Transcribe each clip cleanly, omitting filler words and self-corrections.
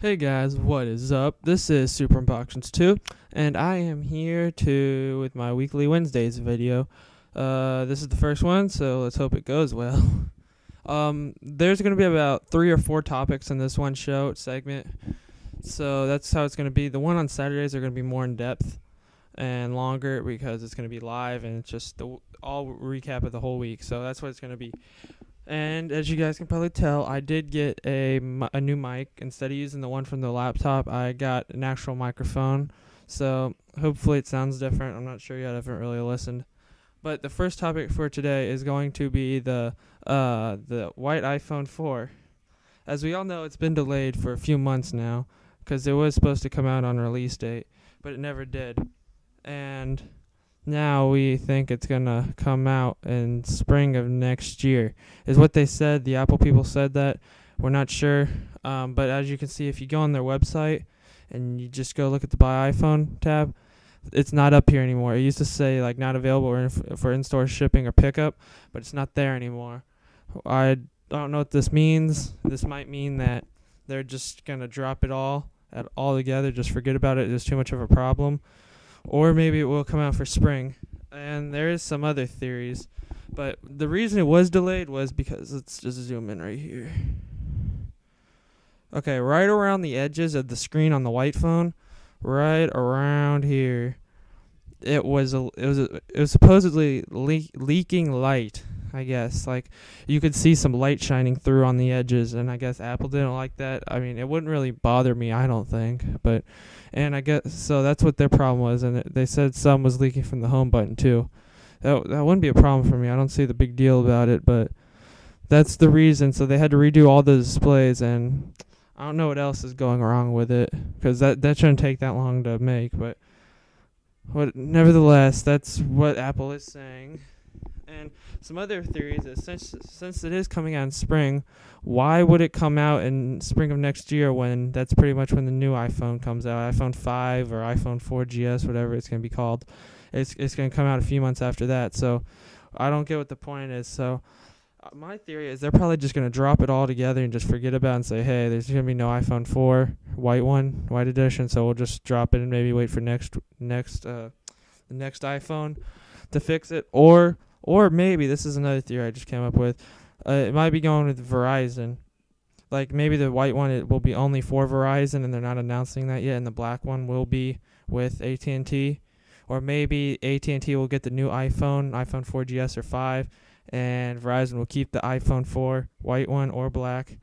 Hey guys, what is up? This is Super Unboxings 2, and I am here with my weekly Wednesdays video. This is the first one, so let's hope it goes well. There's going to be about 3 or 4 topics in this one show segment, so that's how it's going to be. The one on Saturdays are going to be more in depth and longer because it's going to be live, and it's just all recap of the whole week, so that's what it's going to be. And as you guys can probably tell, I did get a new mic. Instead of using the one from the laptop, I got an actual microphone. So hopefully it sounds different. I'm not sure yet. I haven't really listened. But the first topic for today is going to be the white iPhone 4. As we all know, it's been delayed for a few months now because it was supposed to come out on release date, but it never did. And now we think it's going to come out in spring of next year, is what they said. The Apple people said that. We're not sure. But as you can see, if you go on their website and you just go look at the Buy iPhone tab, it's not up here anymore. It used to say, like, not available or for in-store shipping or pickup, but it's not there anymore. I don't know what this means. This might mean that they're just going to drop it all together, just forget about it. It's too much of a problem. Or maybe it will come out for spring. And there is some other theories. But the reason it was delayed was because, let's just zoom in right here. Okay, right around the edges of the screen on the white phone, right around here, it was supposedly leaking light, I guess. Like, you could see some light shining through on the edges, and I guess Apple didn't like that. I mean, it wouldn't really bother me, I don't think, and I guess so that's what their problem was, and they said some was leaking from the home button too. That wouldn't be a problem for me. I don't see the big deal about it, but that's the reason. So they had to redo all the displays, and I don't know what else is going wrong with it, because that shouldn't take that long to make, but nevertheless, that's what Apple is saying. And some other theories is since it is coming out in spring, why would it come out in spring of next year when that's pretty much when the new iPhone comes out, iPhone 5 or iPhone 4GS, whatever it's going to be called. It's going to come out a few months after that. So I don't get what the point is. So my theory is they're probably just going to drop it all together and just forget about it and say, hey, there's going to be no iPhone 4 white edition, so we'll just drop it and maybe wait for the next iPhone to fix it. Or maybe, this is another theory I just came up with, it might be going with Verizon. Like, maybe the white one, it will be only for Verizon, and they're not announcing that yet, and the black one will be with AT&T. Or maybe AT&T will get the new iPhone 4GS or 5, and Verizon will keep the iPhone 4 white one or black.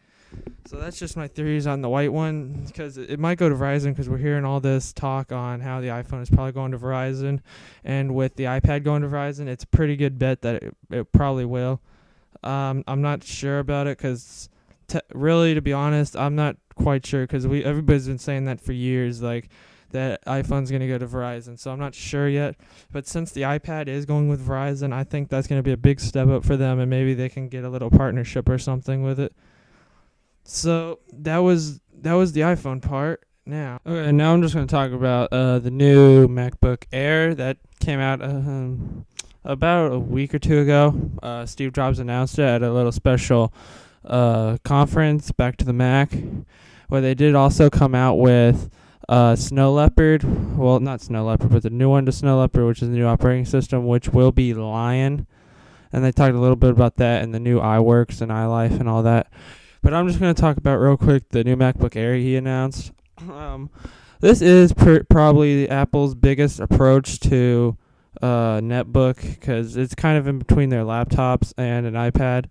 So that's just my theories on the white one, because it might go to Verizon, because we're hearing all this talk on how the iPhone is probably going to Verizon, and with the iPad going to Verizon, it's a pretty good bet that it probably will. I'm not sure about it, because really, to be honest, I'm not quite sure, because everybody's been saying that for years, like that iPhone's going to go to Verizon, so I'm not sure yet. But since the iPad is going with Verizon, I think that's going to be a big step up for them, and maybe they can get a little partnership or something with it. So that was the iPhone part. Now I'm just going to talk about the new MacBook Air that came out about a week or two ago. Steve Jobs announced it at a little special conference, Back to the Mac, where they did also come out with Snow Leopard. Well, not Snow Leopard, but the new one to Snow Leopard, which is the new operating system, which will be Lion. And they talked a little bit about that and the new iWorks and iLife and all that. But I'm just going to talk about real quick the new MacBook Air he announced. This is probably Apple's biggest approach to netbook, because it's kind of in between their laptops and an iPad.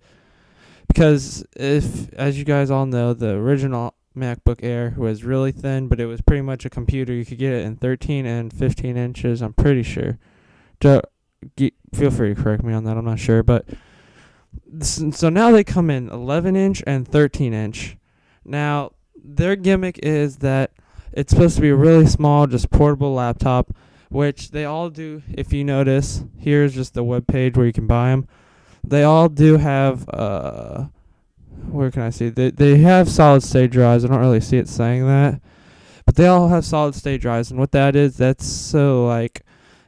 Because as you guys all know, the original MacBook Air was really thin, but it was pretty much a computer. You could get it in 13 and 15 inches, I'm pretty sure. Feel free to correct me on that, I'm not sure, but so now they come in 11-inch and 13-inch. Now, their gimmick is that it's supposed to be a really small, just portable laptop, which they all do. If you notice, here's just the web page where you can buy them. They all do have, where can I see? They have solid-state drives. I don't really see it saying that. But they all have solid-state drives, and what that is, that's so, like,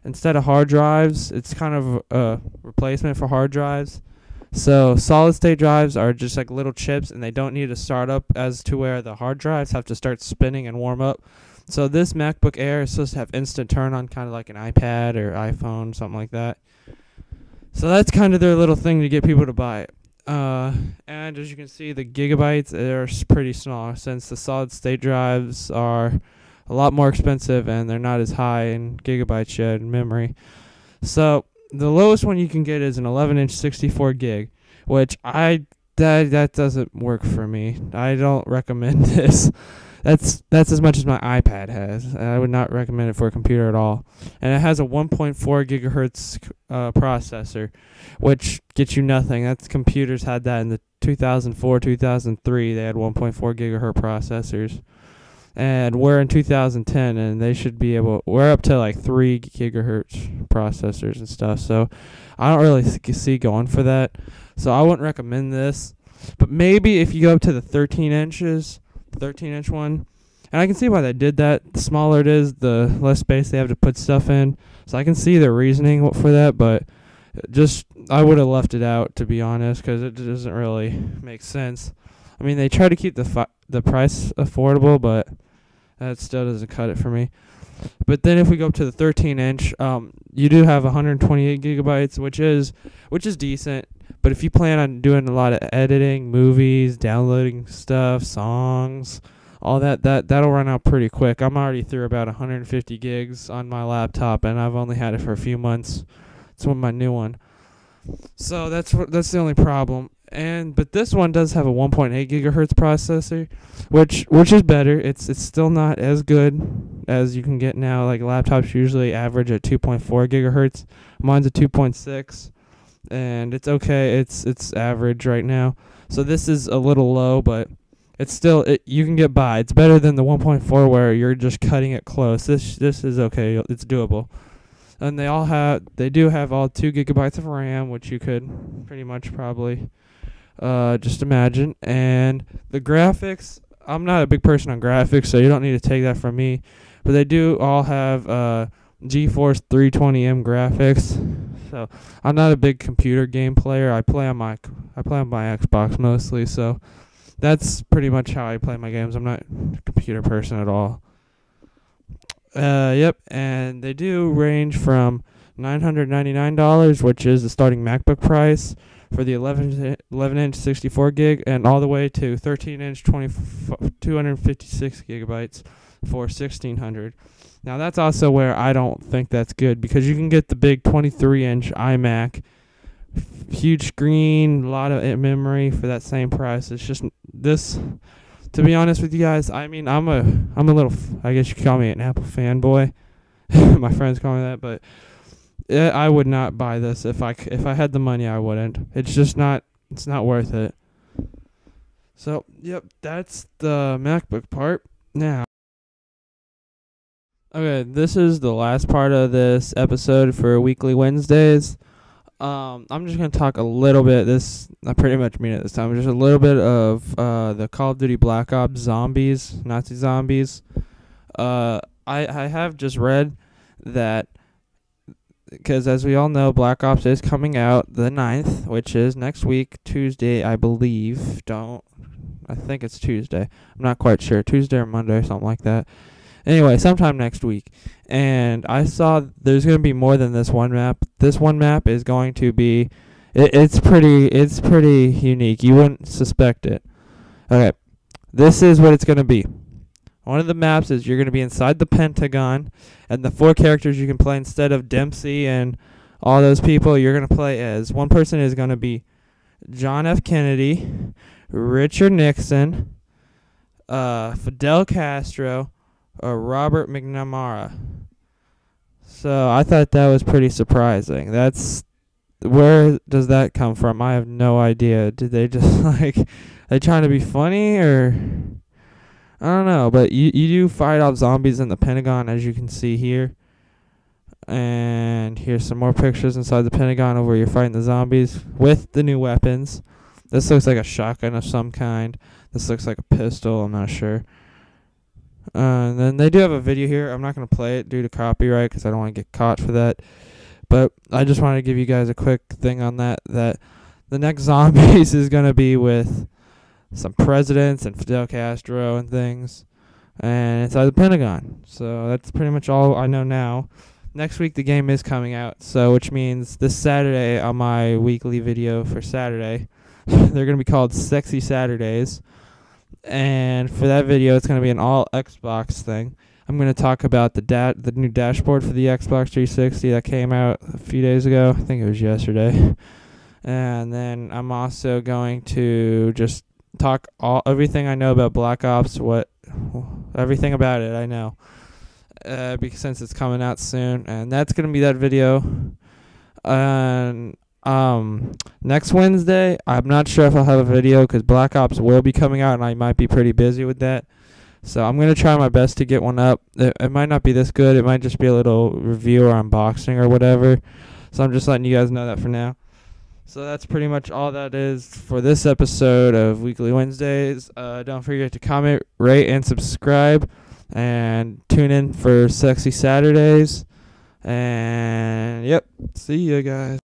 instead of hard drives, it's kind of a replacement for hard drives. So solid state drives are just like little chips, and they don't need to start up as to where the hard drives have to start spinning and warm up. So this MacBook Air is supposed to have instant turn on, kind of like an iPad or iPhone, something like that. So that's kind of their little thing to get people to buy it. And as you can see, the gigabytes are pretty small, since the solid state drives are a lot more expensive and they're not as high in gigabytes yet in memory. So the lowest one you can get is an 11-inch 64 gig, which that doesn't work for me. I don't recommend this. That's as much as my iPad has. I would not recommend it for a computer at all. And it has a 1.4 gigahertz processor, which gets you nothing. That's computers had that in the 2004, 2003. They had 1.4 gigahertz processors. And we're in 2010, and they should be able. We're up to like 3 gigahertz processors and stuff. So I don't really see going for that. So I wouldn't recommend this. But maybe if you go up to the 13 inches, 13-inch one, and I can see why they did that. The smaller it is, the less space they have to put stuff in. So I can see their reasoning for that, but just I would have left it out, to be honest, because it doesn't really make sense. I mean, they try to keep the price affordable, but that still doesn't cut it for me. But then if we go up to the 13-inch, you do have 128 gigabytes, which is decent. But if you plan on doing a lot of editing, movies, downloading stuff, songs, all that'll run out pretty quick. I'm already through about 150 gigs on my laptop, and I've only had it for a few months. It's my new one. So that's the only problem. But this one does have a 1.8 gigahertz processor, which is better. It's still not as good as you can get now. Like laptops usually average at 2.4 gigahertz. Mine's a 2.6, and it's okay. It's average right now. So this is a little low, but it's still you can get by. It's better than the 1.4 where you're just cutting it close. This is okay. It's doable. And they do have all 2 gigabytes of RAM, which you could pretty much probably just imagine. And the graphics, I'm not a big person on graphics, so you don't need to take that from me. But they do all have GeForce 320M graphics. So I'm not a big computer game player. I play on my Xbox mostly. So that's pretty much how I play my games. I'm not a computer person at all. Yep, and they do range from $999, which is the starting MacBook price for the 11-inch 64 gig, and all the way to 13-inch 256 gigabytes for $1,600. Now that's also where I don't think that's good, because you can get the big 23-inch iMac, huge screen, a lot of memory for that same price. It's just this. To be honest with you guys, I mean, I'm a little, I guess you could call me an Apple fanboy. My friends call me that, but I would not buy this if I had the money. I wouldn't. It's just not. It's not worth it. So, yep, that's the MacBook part. Now, okay, this is the last part of this episode for Weekly Wednesdays. I'm just going to talk a little bit, I pretty much mean it this time, just a little bit of the Call of Duty Black Ops zombies, Nazi zombies. I have just read that, because as we all know, Black Ops is coming out the 9th, which is next week, Tuesday, I believe. I think it's Tuesday. I'm not quite sure. Tuesday or Monday or something like that. Anyway, sometime next week. And I saw there's going to be more than this one map. This one map is going to be, it's pretty unique. You wouldn't suspect it. Okay, this is what it's going to be. One of the maps is you're going to be inside the Pentagon, and the 4 characters you can play instead of Dempsey and all those people, you're going to play as. One person is going to be John F. Kennedy, Richard Nixon, Fidel Castro, or Robert McNamara. So I thought that was pretty surprising. Where does that come from? I have no idea. Did they just they trying to be funny, or I don't know. But you do fight off zombies in the Pentagon, as you can see here. And here's some more pictures inside the Pentagon of where you're fighting the zombies with the new weapons. This looks like a shotgun of some kind. This looks like a pistol. I'm not sure. And then they do have a video here. I'm not going to play it due to copyright, because I don't want to get caught for that. But I just wanted to give you guys a quick thing on that the next Zombies is going to be with some presidents and Fidel Castro and things. And inside the Pentagon. So that's pretty much all I know now. Next week the game is coming out, so which means this Saturday on my weekly video for Saturday, they're going to be called Sexy Saturdays. And for that video, it's going to be an all Xbox thing. I'm going to talk about the new dashboard for the Xbox 360 that came out a few days ago. I think it was yesterday. And then I'm also going to just talk everything I know about Black Ops, everything about it I know. Because since it's coming out soon, and that's gonna be that video. And next Wednesday, I'm not sure if I'll have a video because Black Ops will be coming out, and I might be pretty busy with that. So I'm gonna try my best to get one up. It might not be this good. It might just be a little review or unboxing or whatever. So I'm just letting you guys know that for now. So that's pretty much all that is for this episode of Weekly Wednesdays. Don't forget to comment, rate, and subscribe. And tune in for Sexy Saturdays. And, yep, see you guys.